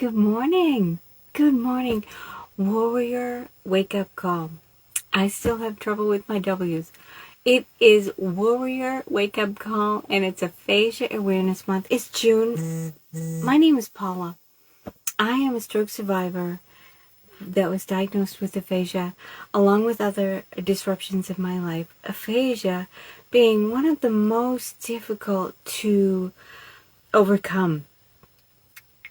Good morning. Good morning. Warrior wake up call. I still have trouble with my W's. It is Warrior wake up call and it's Aphasia Awareness Month. It's June. My name is Paula. I am a stroke survivor that was diagnosed with aphasia along with other disruptions of my life. Aphasia being one of the most difficult to overcome.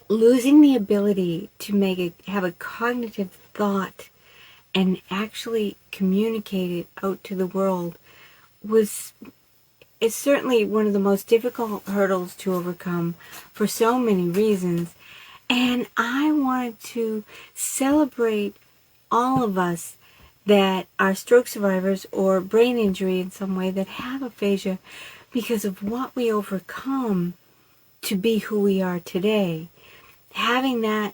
Losing the ability to have a cognitive thought and actually communicate it out to the world is certainly one of the most difficult hurdles to overcome for so many reasons. And I wanted to celebrate all of us that are stroke survivors or brain injury in some way that have aphasia because of what we overcome to be who we are today. Having that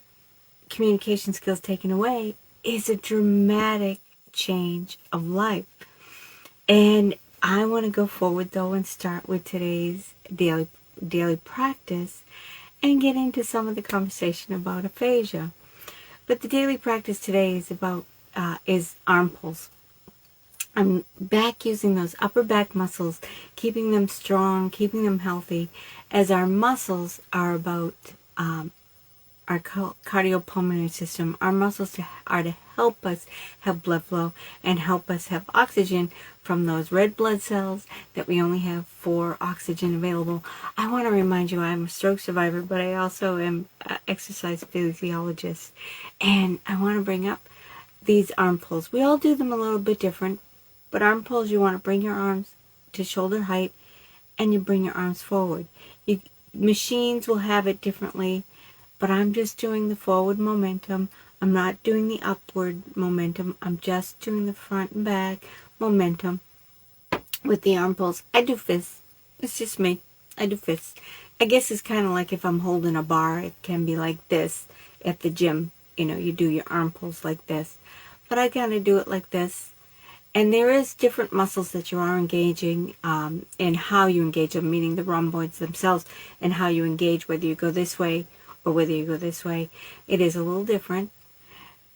communication skills taken away is a dramatic change of life. And I want to go forward though and start with today's daily practice and get into some of the conversation about aphasia. But the daily practice today is about arm pulls. I'm back using those upper back muscles, keeping them strong, keeping them healthy, as our muscles are about our cardiopulmonary system. Our muscles are to help us have blood flow and help us have oxygen from those red blood cells that we only have 4 oxygen available. I want to remind you I'm a stroke survivor, but I also am an exercise physiologist. And I want to bring up these arm pulls. We all do them a little bit different, but arm pulls, you want to bring your arms to shoulder height and you bring your arms forward. Machines will have it differently, but I'm just doing the forward momentum. I'm not doing the upward momentum. I'm just doing the front and back momentum with the arm pulls. I do fists. It's just me. I do fists. I guess it's kind of like if I'm holding a bar, it can be like this at the gym. You know, you do your arm pulls like this. But I kind of do it like this. And there is different muscles that you are engaging and how you engage them, meaning the rhomboids themselves, and how you engage, whether you go this way or whether you go this way. It is a little different.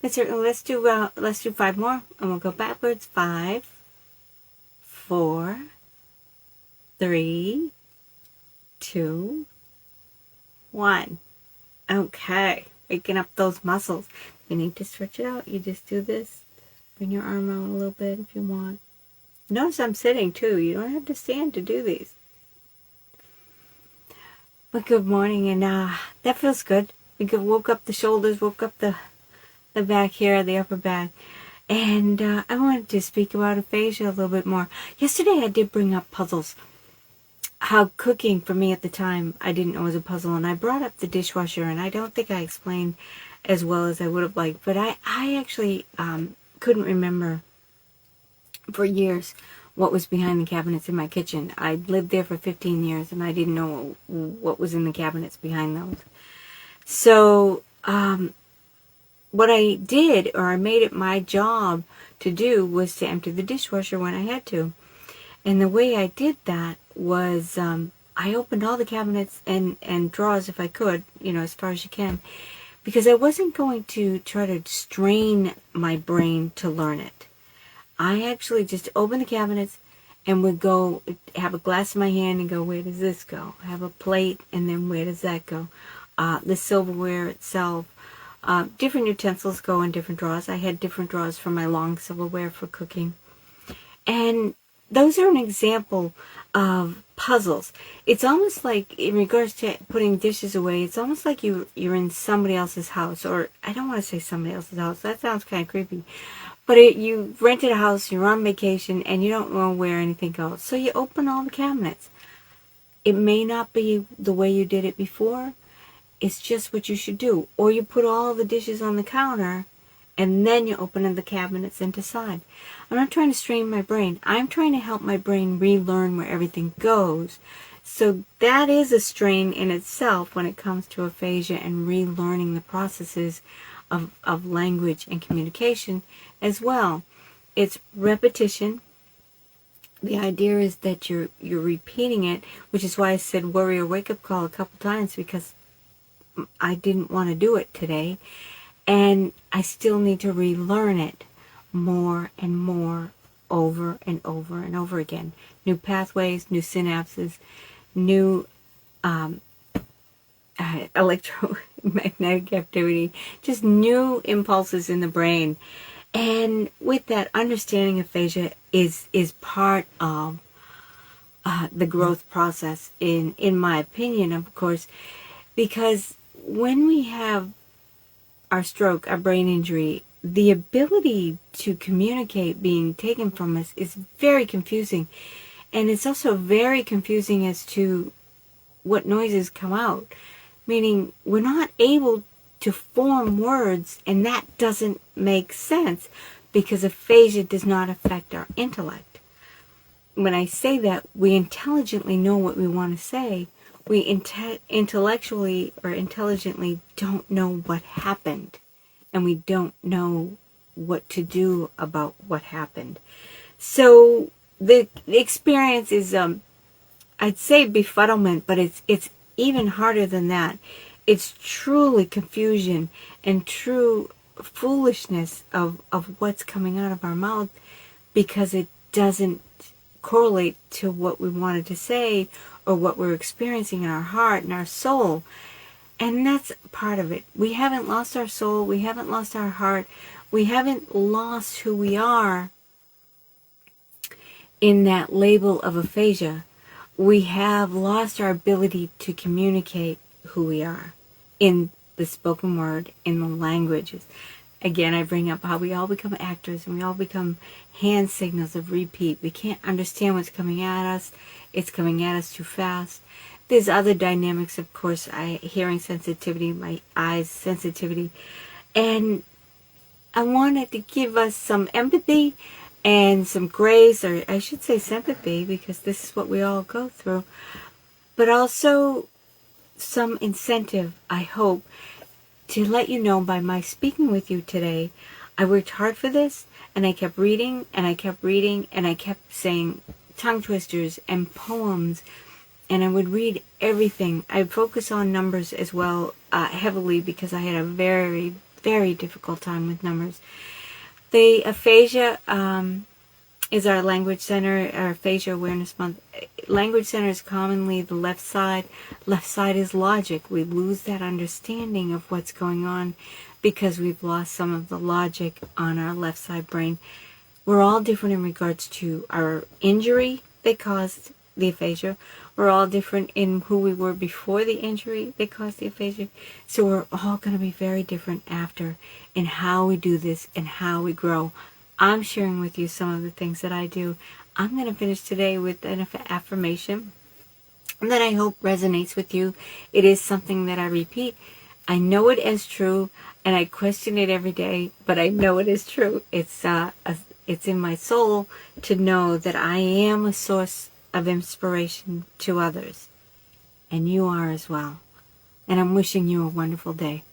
But certainly, let's do 5 more, and we'll go backwards. 5, 4, 3, 2, 1. Okay, waking up those muscles. You need to stretch it out. You just do this. Bring your arm out a little bit if you want. Notice I'm sitting too. You don't have to stand to do these. But good morning, and that feels good. We woke up the shoulders, woke up the back here, the upper back. And I wanted to speak about aphasia a little bit more. Yesterday I did bring up puzzles. How cooking for me at the time, I didn't know was a puzzle. And I brought up the dishwasher, and I don't think I explained as well as I would have liked. But I actually couldn't remember for years what was behind the cabinets in my kitchen. I lived there for 15 years, and I didn't know what was in the cabinets behind those. So what I did, or I made it my job to do, was to empty the dishwasher when I had to. And the way I did that was I opened all the cabinets and drawers if I could, you know, as far as you can, because I wasn't going to try to strain my brain to learn it. I actually just opened the cabinets and would go have a glass in my hand and go, where does this go? Have a plate, and then where does that go? The silverware itself. Different utensils go in different drawers. I had different drawers for my long silverware for cooking. And those are an example of puzzles. It's almost like, in regards to putting dishes away, it's almost like you're in somebody else's house, or I don't want to say somebody else's house. That sounds kind of creepy. But you rented a house, you're on vacation, and you don't know where anything goes. So you open all the cabinets. It may not be the way you did it before. It's just what you should do. Or you put all the dishes on the counter, and then you open the cabinets and decide. I'm not trying to strain my brain. I'm trying to help my brain relearn where everything goes. So that is a strain in itself when it comes to aphasia and relearning the processes of language and communication as well. It's repetition. The idea is that you're repeating it, which is why I said warrior wake-up call a couple times, because I didn't want to do it today, and I still need to relearn it more and more, over and over and over again. New pathways, new synapses, new electromagnetic activity, just new impulses in the brain. And with that, understanding aphasia is part of the growth process, in my opinion, of course, because when we have our stroke, our brain injury, the ability to communicate being taken from us is very confusing. And it's also very confusing as to what noises come out, meaning we're not able to form words, and that doesn't make sense because aphasia does not affect our intellect. When I say that, we intelligently know what we want to say. We intellectually or intelligently don't know what happened, and we don't know what to do about what happened. So the experience is, I'd say befuddlement, but it's even harder than that. It's truly confusion and true foolishness of what's coming out of our mouth, because it doesn't correlate to what we wanted to say or what we're experiencing in our heart and our soul. And that's part of it. We haven't lost our soul. We haven't lost our heart. We haven't lost who we are in that label of aphasia. We have lost our ability to communicate who we are in the spoken word, in the languages. Again, I bring up how we all become actors, and we all become hand signals of repeat. We can't understand what's coming at us. It's coming at us too fast. There's other dynamics, of course, hearing sensitivity, my eyes sensitivity. And I wanted to give us some empathy and some grace, or I should say sympathy, because this is what we all go through, but also some incentive, I hope, to let you know by my speaking with you today. I worked hard for this, and I kept reading, and I kept reading, and I kept saying tongue twisters and poems, and I would read everything. I focus on numbers as well, heavily, because I had a very, very difficult time with numbers. The aphasia is our language center, our aphasia awareness month. Language center is commonly the left side. Left side is logic. We lose that understanding of what's going on because we've lost some of the logic on our left side brain. We're all different in regards to our injury that caused the aphasia. We're all different in who we were before the injury that caused the aphasia. So we're all going to be very different after in how we do this and how we grow. I'm sharing with you some of the things that I do. I'm going to finish today with an affirmation that I hope resonates with you. It is something that I repeat. I know it is true, and I question it every day, but I know it is true. It's in my soul to know that I am a source of inspiration to others, and you are as well. And I'm wishing you a wonderful day.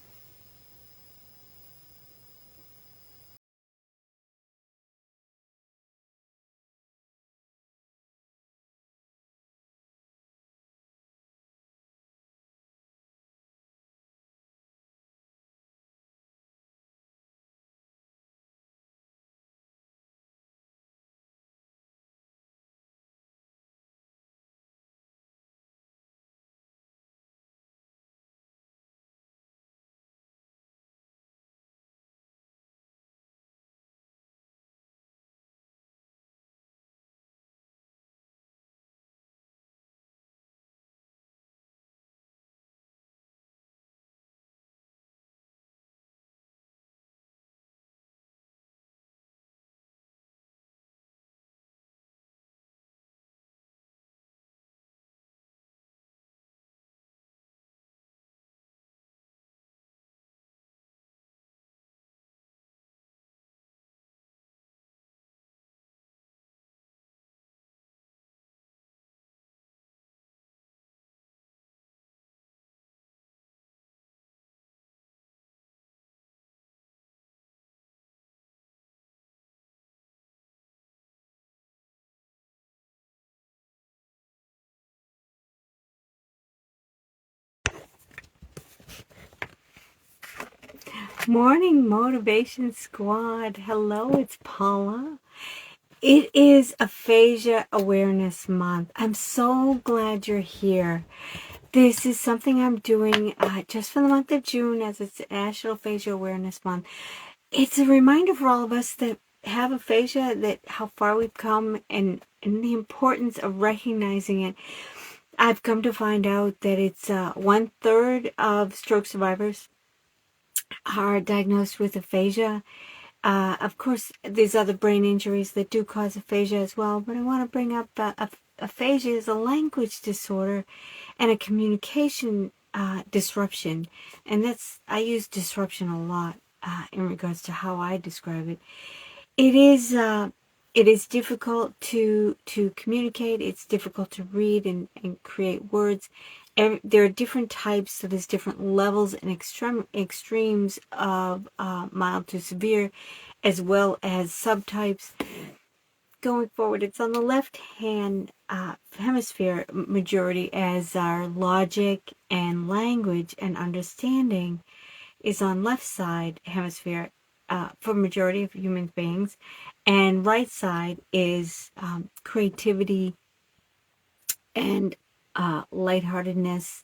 Morning Motivation Squad. Hello, it's Paula. It is Aphasia Awareness Month. I'm so glad you're here. This is something I'm doing just for the month of June, as it's National Aphasia Awareness Month. It's a reminder for all of us that have aphasia, that how far we've come, and the importance of recognizing it. I've come to find out that it's 1/3 of stroke survivors are diagnosed with aphasia. Of course, there's other brain injuries that do cause aphasia as well, but I want to bring up aphasia is a language disorder and a communication disruption. And I use disruption a lot in regards to how I describe it. It is difficult to communicate. It's difficult to read and create words. There are different types, so there's different levels and extremes of mild to severe, as well as subtypes. Going forward, it's on the left-hand hemisphere majority, as our logic and language and understanding is on left side hemisphere for majority of human beings, and right side is creativity and lightheartedness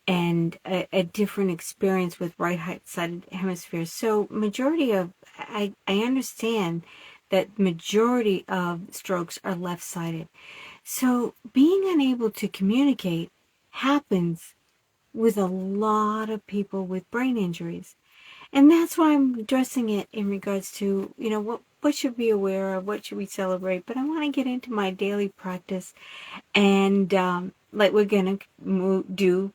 and a different experience with right-sided hemispheres. So majority of, I understand that majority of strokes are left-sided. So being unable to communicate happens with a lot of people with brain injuries. And that's why I'm addressing it in regards to, what should we be aware of, what should we celebrate. But I want to get into my daily practice, and like we're going to do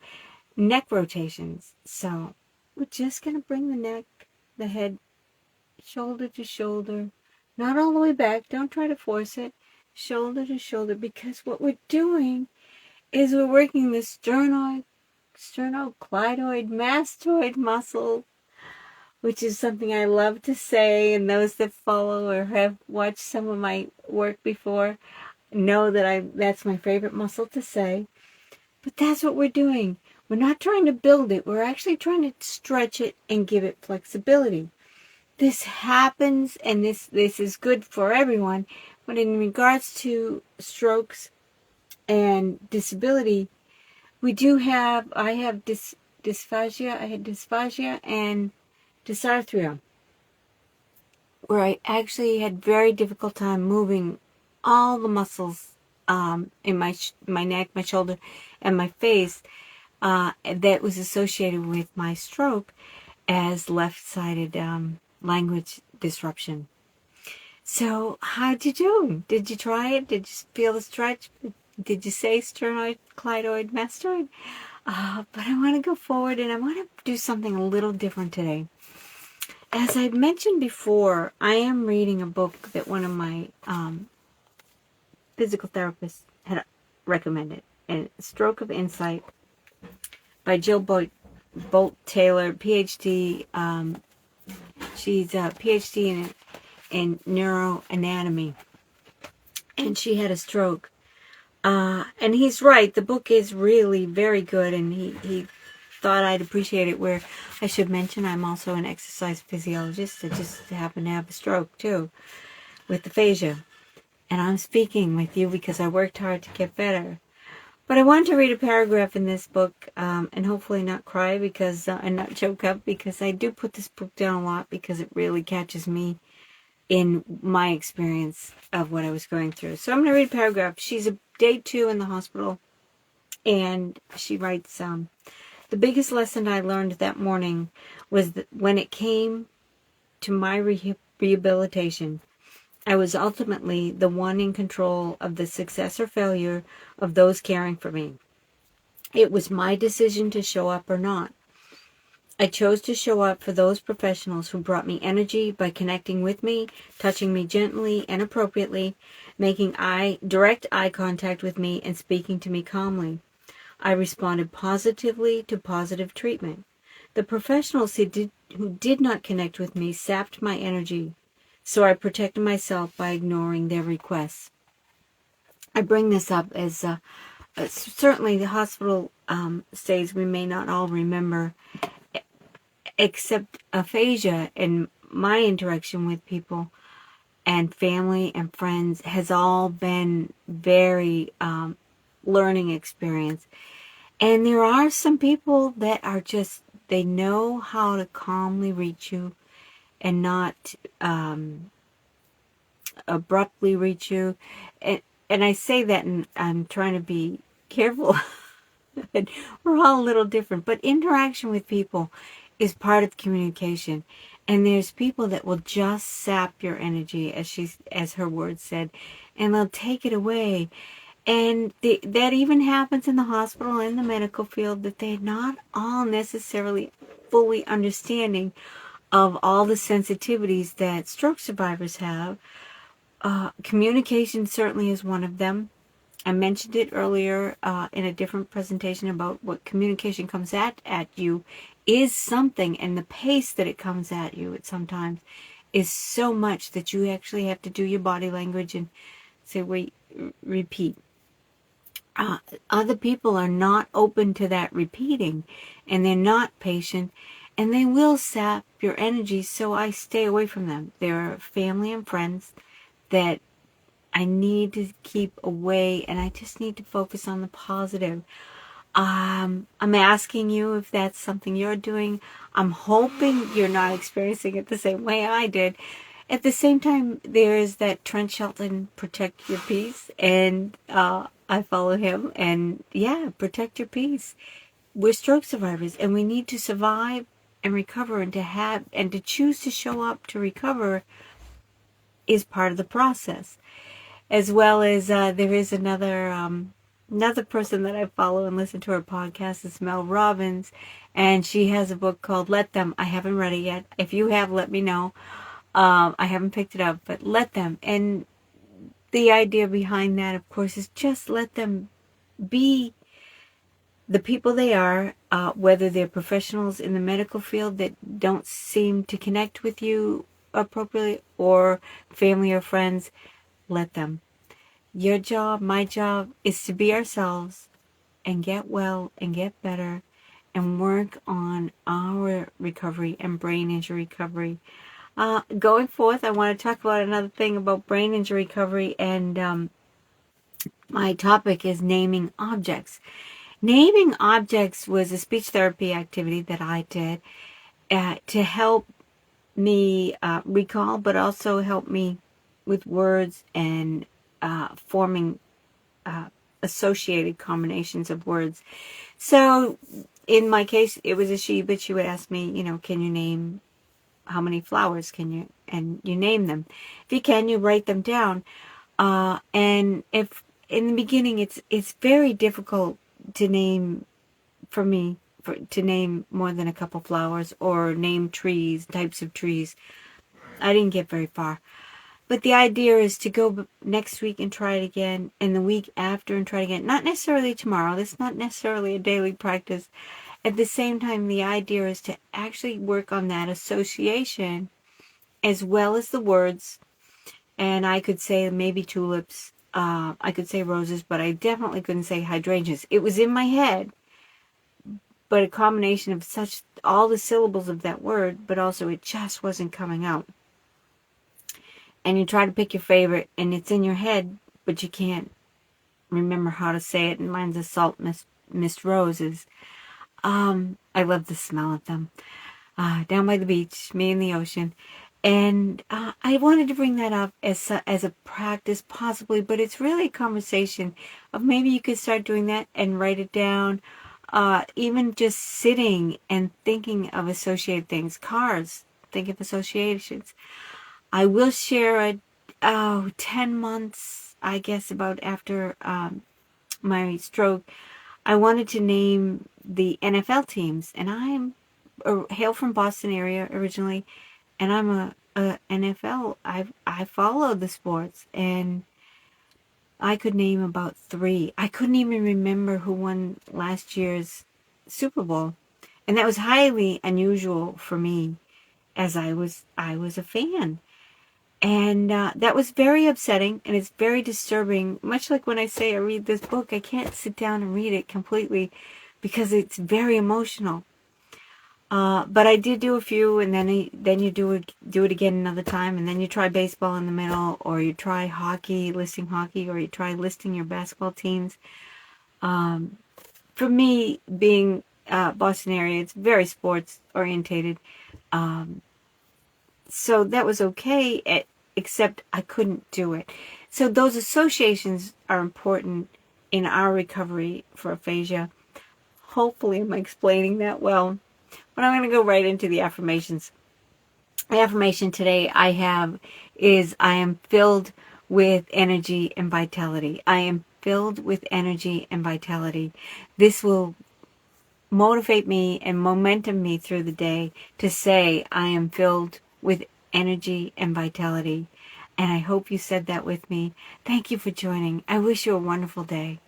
neck rotations. So we're just going to bring the head, shoulder to shoulder, not all the way back. Don't try to force it. Shoulder to shoulder, because what we're doing is we're working the sternocleidoid mastoid muscle, which is something I love to say, and those that follow or have watched some of my work before know that that's my favorite muscle to say. But that's what we're doing. We're not trying to build it. We're actually trying to stretch it and give it flexibility. This happens, and this is good for everyone. But in regards to strokes and disability, I have dysphagia. I had dysphagia and dysarthria, where I actually had very difficult time moving all the muscles in my neck, my shoulder, and my face that was associated with my stroke as left-sided language disruption. So how'd you do? Did you try it? Did you feel the stretch? Did you say sternocleidoid mastoid? But I want to go forward, and I want to do something a little different today. As I mentioned before, I am reading a book that one of my physical therapists had recommended, and Stroke of Insight by Jill Bolte Taylor, Ph.D. She's a Ph.D. in neuroanatomy, and she had a stroke. And he's right. The book is really very good, and he thought I'd appreciate it. Where I should mention, I'm also an exercise physiologist. I just happen to have a stroke too, with aphasia. And I'm speaking with you because I worked hard to get better. But I wanted to read a paragraph in this book, and hopefully not cry and not choke up, because I do put this book down a lot because it really catches me in my experience of what I was going through. So I'm going to read a paragraph. She's a day 2 in the hospital, and she writes, the biggest lesson I learned that morning was that when it came to my rehabilitation, I was ultimately the one in control of the success or failure of those caring for me. It was my decision to show up or not. I chose to show up for those professionals who brought me energy by connecting with me, touching me gently and appropriately, making direct eye contact with me, and speaking to me calmly. I responded positively to positive treatment. The professionals who did not connect with me sapped my energy, so I protected myself by ignoring their requests. I bring this up as certainly the hospital stays we may not all remember, except aphasia and my interaction with people and family and friends has all been very learning experience. And there are some people that are just, they know how to calmly reach you and not abruptly reach you. And I say that, and I'm trying to be careful. And we're all a little different, but interaction with people is part of communication. And there's people that will just sap your energy, as her words said, and they'll take it away. And that even happens in the hospital, in the medical field, that they're not all necessarily fully understanding of all the sensitivities that stroke survivors have. Communication certainly is one of them. I mentioned it earlier in a different presentation about what communication comes at you is something, and the pace that it comes at you at sometimes is so much that you actually have to do your body language and say, wait, repeat. Other people are not open to that repeating, and they're not patient, and they will sap your energy, so I stay away from them. There are family and friends that I need to keep away, and I just need to focus on the positive. I'm asking you if that's something you're doing. I'm hoping you're not experiencing it the same way I did. At the same time, there is that Trent Shelton, protect your peace, and I follow him, and yeah, protect your peace. We're stroke survivors, and we need to survive and recover, and to choose to show up to recover is part of the process. As well as there is another person that I follow and listen to her podcast is Mel Robbins, and she has a book called Let Them. I haven't read it yet. If you have, let me know. I haven't picked it up, but let them. And the idea behind that, of course, is just let them be the people they are, whether they're professionals in the medical field that don't seem to connect with you appropriately, or family or friends. Let them. Your job, my job, is to be ourselves and get well and get better and work on our recovery and brain injury recovery. Going forth, I want to talk about another thing about brain injury recovery, and my topic is naming objects. Naming objects was a speech therapy activity that I did to help me recall, but also help me with words and forming associated combinations of words. So in my case, it was a she, but she would ask me, can you name how many flowers can you, and you name them. If you can, you write them down. And if in the beginning, it's very difficult to name, for me, to name more than a couple flowers or name trees, types of trees. I didn't get very far. But the idea is to go next week and try it again, and the week after and try it again. Not necessarily tomorrow. That's not necessarily a daily practice. At the same time, the idea is to actually work on that association as well as the words. And I could say maybe tulips. I could say roses, but I definitely couldn't say hydrangeas. It was in my head, but a combination of all the syllables of that word, but also it just wasn't coming out. And you try to pick your favorite, and it's in your head, but you can't remember how to say it. And mine's a salt mist roses. I love the smell of them. Down by the beach, me and the ocean. And I wanted to bring that up as a practice, possibly, but it's really a conversation of maybe you could start doing that and write it down. Even just sitting and thinking of associated things. Cars, think of associations. I will share 10 months, I guess, about after my stroke, I wanted to name the NFL teams. And I'm hail from Boston area originally, and I'm a NFL. I follow the sports, and I could name about 3. I couldn't even remember who won last year's Super Bowl. And that was highly unusual for me, as I was a fan. And that was very upsetting, and it's very disturbing. Much like when I say I read this book, I can't sit down and read it completely because it's very emotional. But I did do a few, and then you do it again another time, and then you try baseball in the middle, or you try hockey, listing hockey, or you try listing your basketball teams. For me, being Boston area, it's very sports orientated. So that was okay, except I couldn't do it. So those associations are important in our recovery for aphasia. Hopefully I'm explaining that well. But I'm going to go right into the affirmations. The affirmation today I have is, I am filled with energy and vitality. I am filled with energy and vitality. This will motivate me and momentum me through the day to say I am filled with energy and vitality. And I hope you said that with me. Thank you for joining. I wish you a wonderful day.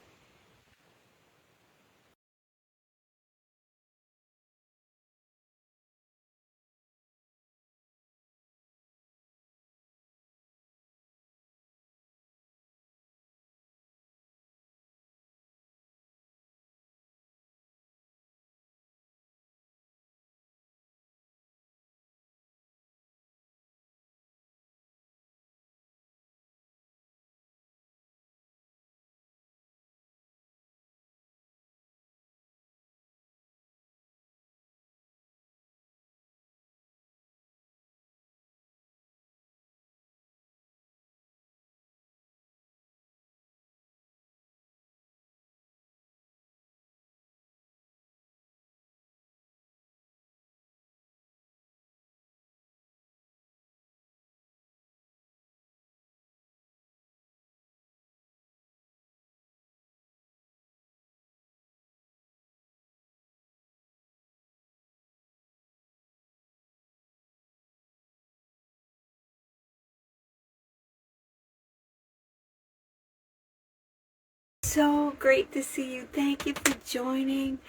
So great to see you. Thank you for joining.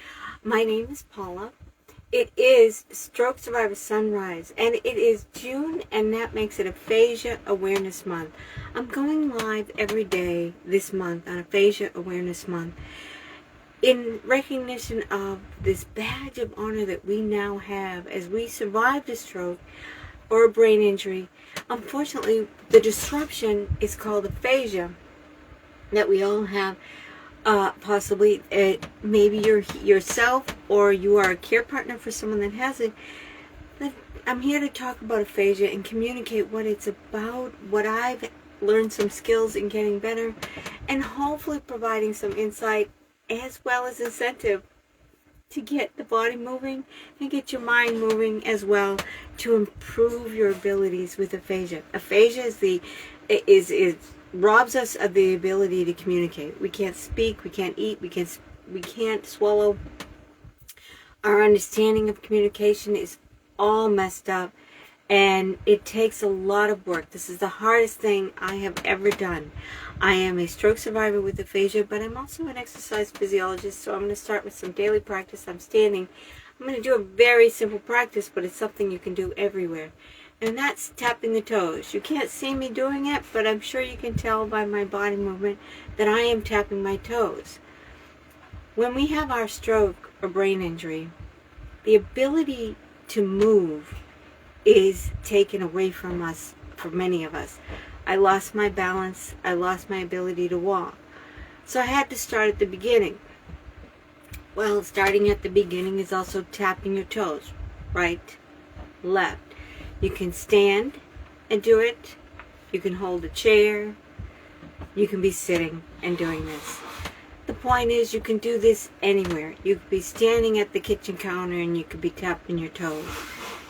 My name is Paula. It is Stroke Survivor Sunrise, and it is June, and that makes it Aphasia Awareness Month. I'm going live every day this month on Aphasia Awareness Month in recognition of this badge of honor that we now have as we survived a stroke or a brain injury. Unfortunately, the disruption is called aphasia that we all have. Possibly, maybe you're yourself or you are a care partner for someone that has it. But I'm here to talk about aphasia and communicate what it's about, what I've learned, some skills in getting better, and hopefully providing some insight as well as incentive to get the body moving and get your mind moving as well to improve your abilities with aphasia. Aphasia is robs us of the ability to communicate. We can't speak, we can't eat, we can't swallow. Our understanding of communication is all messed up, and it takes a lot of work. This is the hardest thing I have ever done. I am a stroke survivor with aphasia, but I'm also an exercise physiologist, so I'm going to start with some daily practice. I'm standing. I'm going to do a very simple practice, but it's something you can do everywhere. And that's tapping the toes. You can't see me doing it, but I'm sure you can tell by my body movement that I am tapping my toes. When we have our stroke or brain injury, the ability to move is taken away from us, for many of us. I lost my balance. I lost my ability to walk. So I had to start at the beginning. Well, starting at the beginning is also tapping your toes. Right, left. You can stand and do it. You can hold a chair. You can be sitting and doing this. The point is, you can do this anywhere. You could be standing at the kitchen counter and you could be tapping your toes.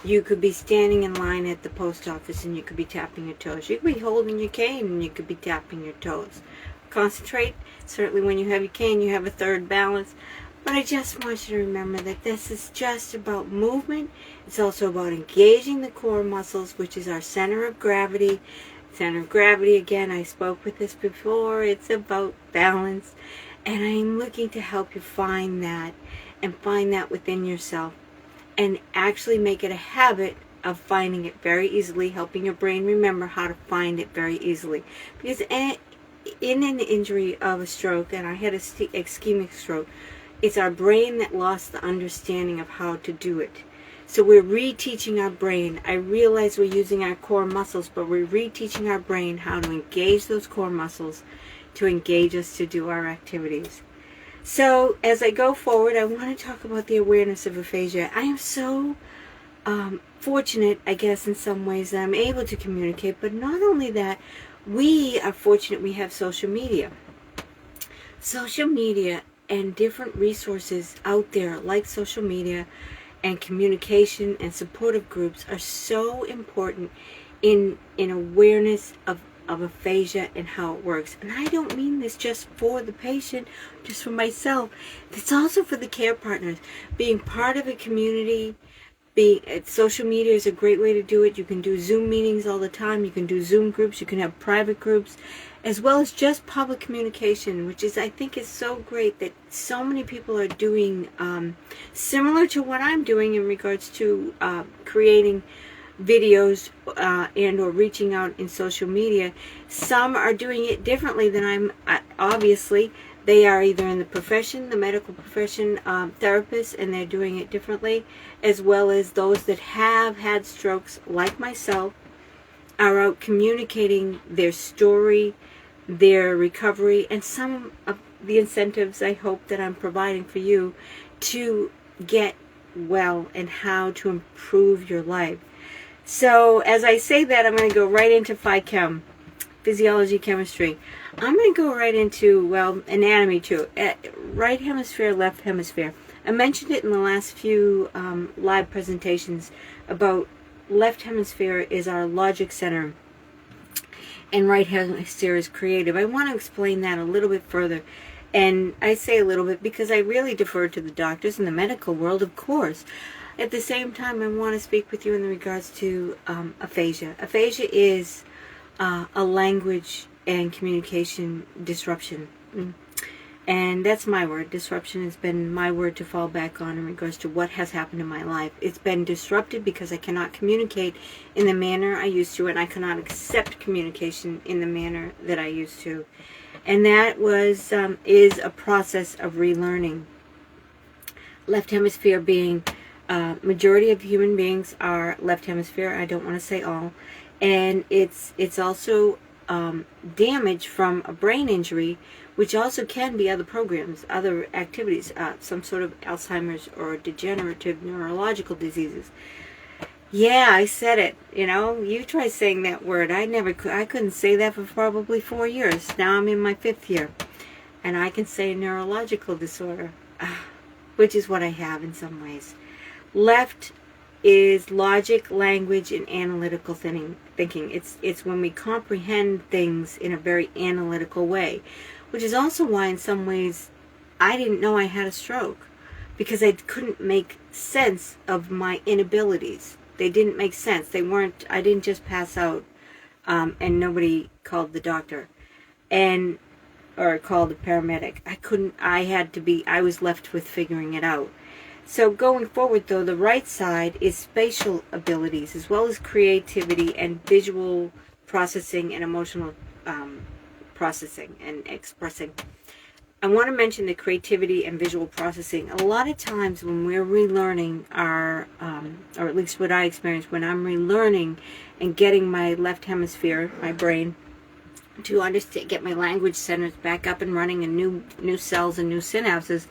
You could be standing in line at the post office and you could be tapping your toes. You could be holding your cane and you could be tapping your toes. Concentrate. Certainly when you have your cane, you have a third balance. But I just want you to remember that this is just about movement. It's also about engaging the core muscles, which is our center of gravity. Center of gravity, again, I spoke with this before. It's about balance. And I'm looking to help you find that and find that within yourself. And actually make it a habit of finding it very easily, helping your brain remember how to find it very easily. Because in an injury of a stroke, and I had a ischemic stroke, it's our brain that lost the understanding of how to do it. So we're reteaching our brain. I realize we're using our core muscles, but we're reteaching our brain how to engage those core muscles to engage us to do our activities. So as I go forward, I want to talk about the awareness of aphasia. I am so fortunate, I guess, in some ways that I'm able to communicate, but not only that, we are fortunate we have social media. Social media and different resources out there like social media and communication and supportive groups are so important in awareness of aphasia and how it works. And I don't mean this just for the patient, just for myself. It's also for the care partners. Being part of a community, social media is a great way to do it. You can do Zoom meetings all the time. You can do Zoom groups. You can have private groups, as well as just public communication, which is, I think, is so great that so many people are doing similar to what I'm doing in regards to creating videos and or reaching out in social media. Some are doing it differently than obviously. They are either in the profession, the medical profession, therapists, and they're doing it differently, as well as those that have had strokes, like myself, are out communicating their story, their recovery, and some of the incentives I hope that I'm providing for you to get well and how to improve your life. So as I say that, I'm going to go right into phychem, physiology, chemistry. I'm going to go right into, well, anatomy too. Right hemisphere, left hemisphere. I mentioned it in the last few live presentations about left hemisphere is our logic center and right hemisphere is creative. I want to explain that a little bit further. And I say a little bit because I really defer to the doctors in the medical world, of course. At the same time, I want to speak with you in regards to aphasia. Aphasia is a language and communication disruption. And that's my word. Disruption has been my word to fall back on in regards to what has happened in my life. It's been disrupted because I cannot communicate in the manner I used to, and I cannot accept communication in the manner that I used to. And that is a process of relearning. Left hemisphere being, majority of human beings are left hemisphere. I don't want to say all. And it's also damage from a brain injury, which also can be other programs, other activities, some sort of Alzheimer's or degenerative neurological diseases. Yeah, I said it. You know, you try saying that word. I couldn't say that for probably 4 years. Now I'm in my 5th year, and I can say neurological disorder, which is what I have in some ways. Left is logic, language, and analytical thinking. It's when we comprehend things in a very analytical way, which is also why in some ways I didn't know I had a stroke, because I couldn't make sense of my inabilities. They didn't make sense. I didn't just pass out and nobody called the doctor or called the paramedic. I was left with figuring it out. So going forward, though, the right side is spatial abilities, as well as creativity and visual processing and emotional processing and expressing. I want to mention the creativity and visual processing. A lot of times when we're relearning or at least what I experience when I'm relearning and getting my left hemisphere, my brain, to understand, get my language centers back up and running and new cells and new synapses,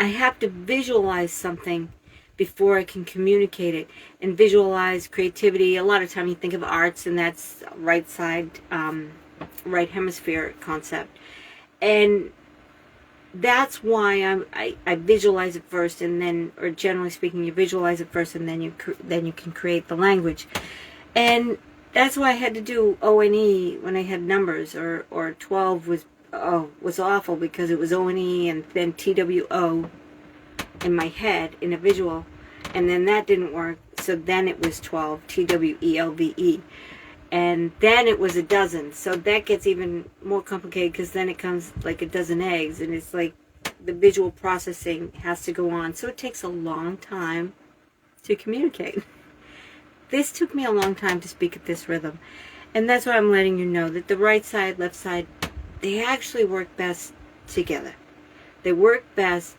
I have to visualize something before I can communicate it. And visualize creativity. A lot of time you think of arts, and that's right side, right hemisphere concept. And that's why I visualize it first, and then, or generally speaking, you visualize it first, and then you can create the language. And that's why I had to do O and E when I had numbers, or 12 was awful because it was O and E and then TWO in my head in a visual, and then that didn't work, so then it was 12, TWELVE, and then it was a dozen. So that gets even more complicated because then it comes like a dozen eggs, and it's like the visual processing has to go on, so it takes a long time to communicate. This took me a long time to speak at this rhythm, and that's why I'm letting you know that the right side, left side, they actually work best together. They work best,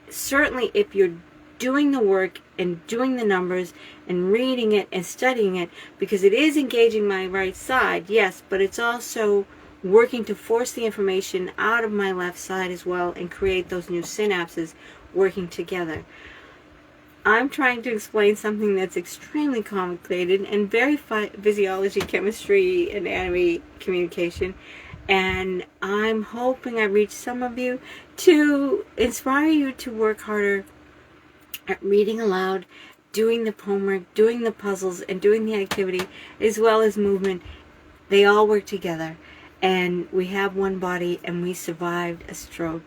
certainly if you're doing the work and doing the numbers and reading it and studying it, because it is engaging my right side, yes, but it's also working to force the information out of my left side as well and create those new synapses working together. I'm trying to explain something that's extremely complicated and very physiology, chemistry, anatomy, communication, and I'm hoping I reach some of you to inspire you to work harder at reading aloud, doing the homework, doing the puzzles, and doing the activity, as well as movement. They all work together, and we have one body, and we survived a stroke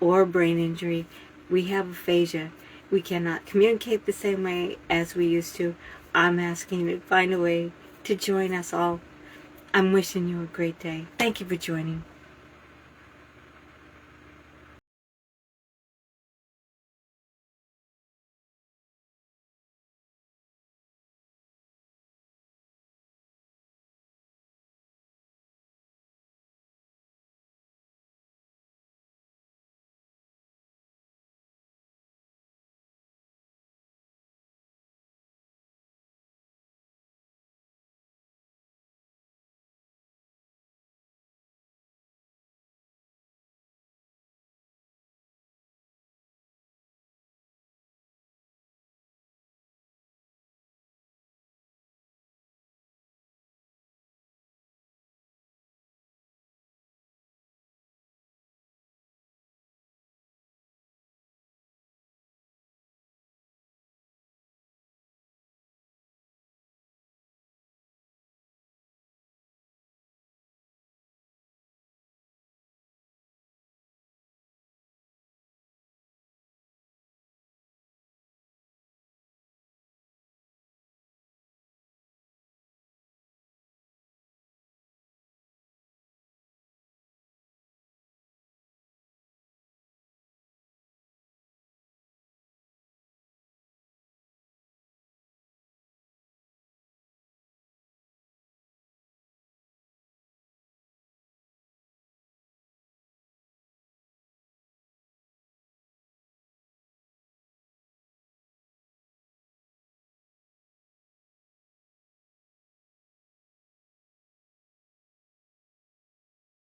or brain injury. We have aphasia. We cannot communicate the same way as we used to. I'm asking you to find a way to join us all. I'm wishing you a great day. Thank you for joining.